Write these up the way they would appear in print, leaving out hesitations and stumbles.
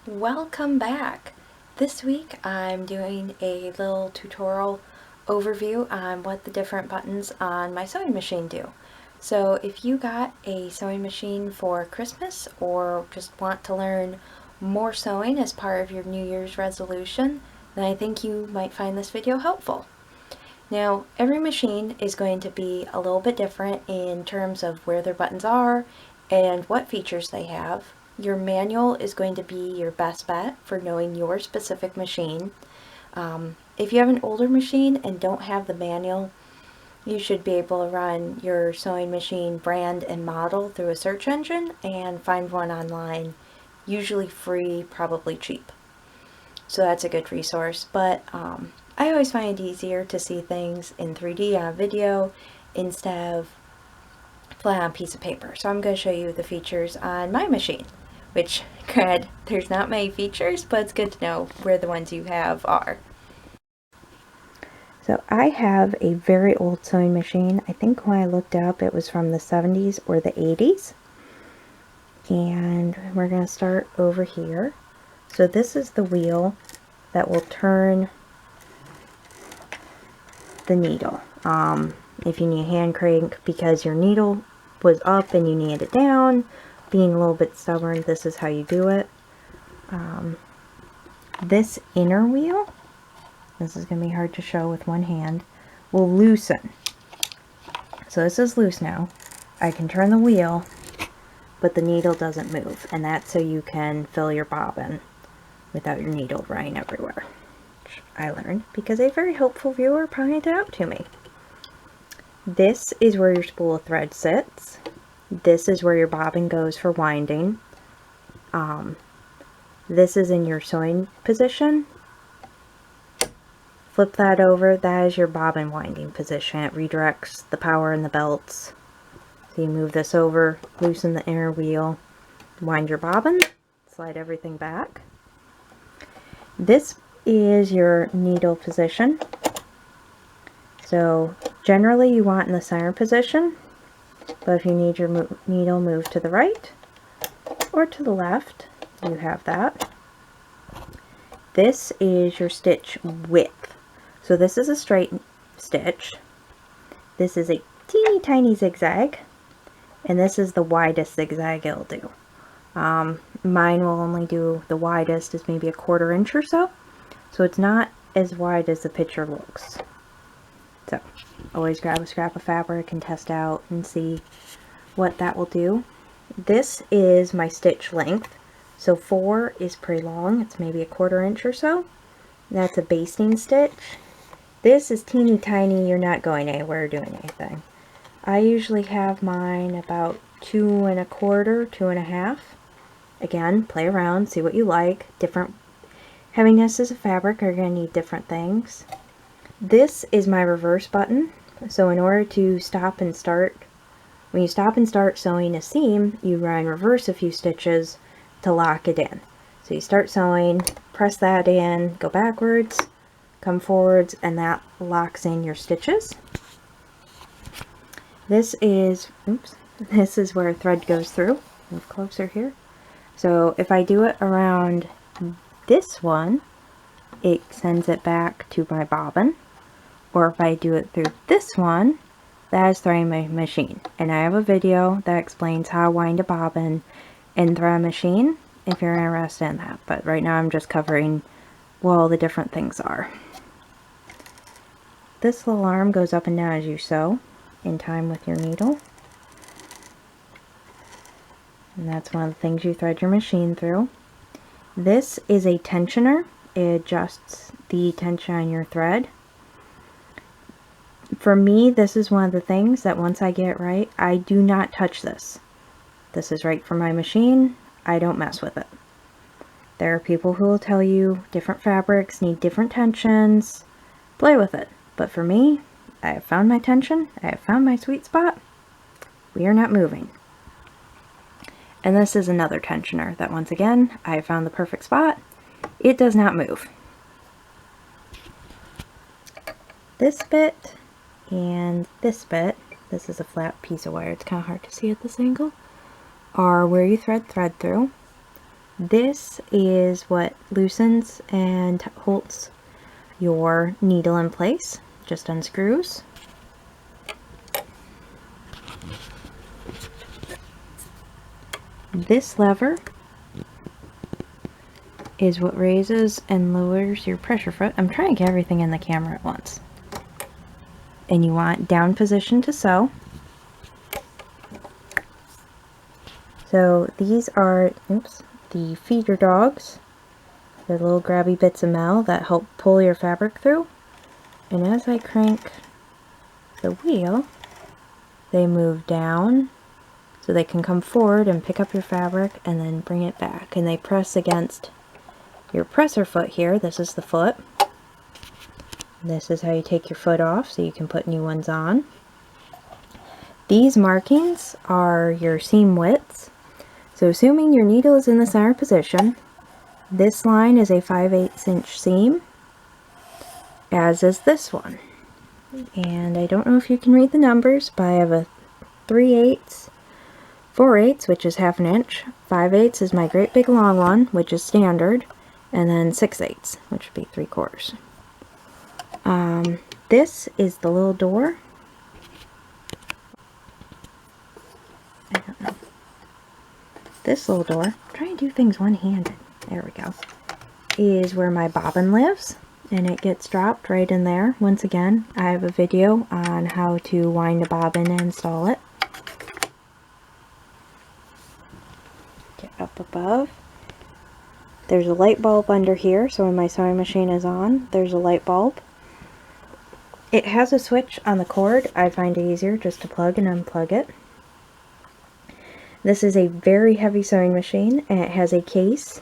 Welcome back! This week I'm doing a little tutorial overview on what the different buttons on my sewing machine do. So if you got a sewing machine for Christmas or just want to learn more sewing as part of your New Year's resolution, then I think you might find this video helpful. Now, every machine is going to be a little bit different in terms of where their buttons are and what features they have. Your manual is going to be your best bet for knowing your specific machine. If you have an older machine and don't have the manual, you should be able to run your sewing machine brand and model through a search engine and find one online, usually free, probably cheap. So that's a good resource, but I always find it easier to see things in 3D on a video instead of flat on a piece of paper. So I'm going to show you the features on my machine, which, granted, there's not many features, but it's good to know where the ones you have are. So I have a very old sewing machine. I think when I looked up it was from the 70s or the 80s. And we're going to start over here. So this is the wheel that will turn the needle. If you need a hand crank because your needle was up and you needed it down, being a little bit stubborn, this is how you do it. This inner wheel, this is going to be hard to show with one hand, will loosen. So this is loose now. I can turn the wheel, but the needle doesn't move, and that's so you can fill your bobbin without your needle running everywhere. Which I learned because a very helpful viewer pointed it out to me. This is where your spool of thread sits. This is where your bobbin goes for winding. This is in your sewing position. Flip that over, that is your bobbin winding position. It redirects the power in the belts. So you move this over, loosen the inner wheel, wind your bobbin, slide everything back. This is your needle position. So generally you want in the center position, but if you need your needle moved to the right or to the left, you have that. This is your stitch width. So this is a straight stitch. This is a teeny tiny zigzag, and this is the widest zigzag it'll do. Mine will only do the widest is maybe 1/4 inch or so. So it's not as wide as the picture looks. So always grab a scrap of fabric and test out and see what that will do. This is my stitch length. So 4 is pretty long. It's maybe 1/4 inch or so. That's a basting stitch. This is teeny tiny. You're not going anywhere doing anything. I usually have mine about 2 1/4, 2 1/2. Again, play around, see what you like. Different heavinesses of fabric are going to need different things. This is my reverse button. So in order to stop and start, when you stop and start sewing a seam, you run reverse a few stitches to lock it in. So you start sewing, press that in, go backwards, come forwards, and that locks in your stitches. This is, this is where thread goes through. Move closer here. So if I do it around this one, it sends it back to my bobbin. Or if I do it through this one, that is threading my machine. And I have a video that explains how to wind a bobbin and thread a machine if you're interested in that. But right now I'm just covering what all the different things are. This little arm goes up and down as you sew in time with your needle. And that's one of the things you thread your machine through. This is a tensioner. It adjusts the tension on your thread. For me, this is one of the things that once I get it right, I do not touch this. This is right for my machine. I don't mess with it. There are people who will tell you different fabrics need different tensions. Play with it. But for me, I have found my tension. I have found my sweet spot. We are not moving. And this is another tensioner that once again, I have found the perfect spot. It does not move. This bit and this bit, this is a flat piece of wire, it's kind of hard to see at this angle, are where you thread through. This is what loosens and holds your needle in place. Just unscrews. This lever is what raises and lowers your pressure foot. I'm trying to get everything in the camera at once. And you want down position to sew. So these are, the feeder dogs. They're little grabby bits of metal that help pull your fabric through. And as I crank the wheel, they move down so they can come forward and pick up your fabric and then bring it back. And they press against your presser foot here. This is the foot. This is how you take your foot off so you can put new ones on. These markings are your seam widths. So assuming your needle is in the center position, this line is a 5/8 inch seam, as is this one. And I don't know if you can read the numbers, but I have a 3/8, 4/8, which is 1/2 inch, 5/8 is my great big long one, which is standard, and then 6/8, which would be 3/4. This is the little door. I don't know. This little door, I'm trying to do things one-handed, there we go, is where my bobbin lives, and it gets dropped right in there. Once again, I have a video on how to wind a bobbin and install it. Get up above. There's a light bulb under here, so when my sewing machine is on, there's a light bulb. It has a switch on the cord. I find it easier just to plug and unplug it. This is a very heavy sewing machine, and it has a case,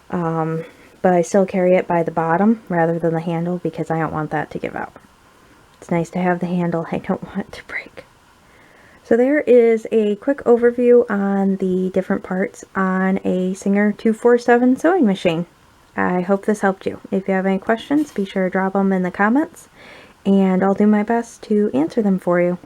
but I still carry it by the bottom rather than the handle because I don't want that to give out. It's nice to have the handle. I don't want it to break. So there is a quick overview on the different parts on a Singer 247 sewing machine. I hope this helped you. If you have any questions, be sure to drop them in the comments, and I'll do my best to answer them for you.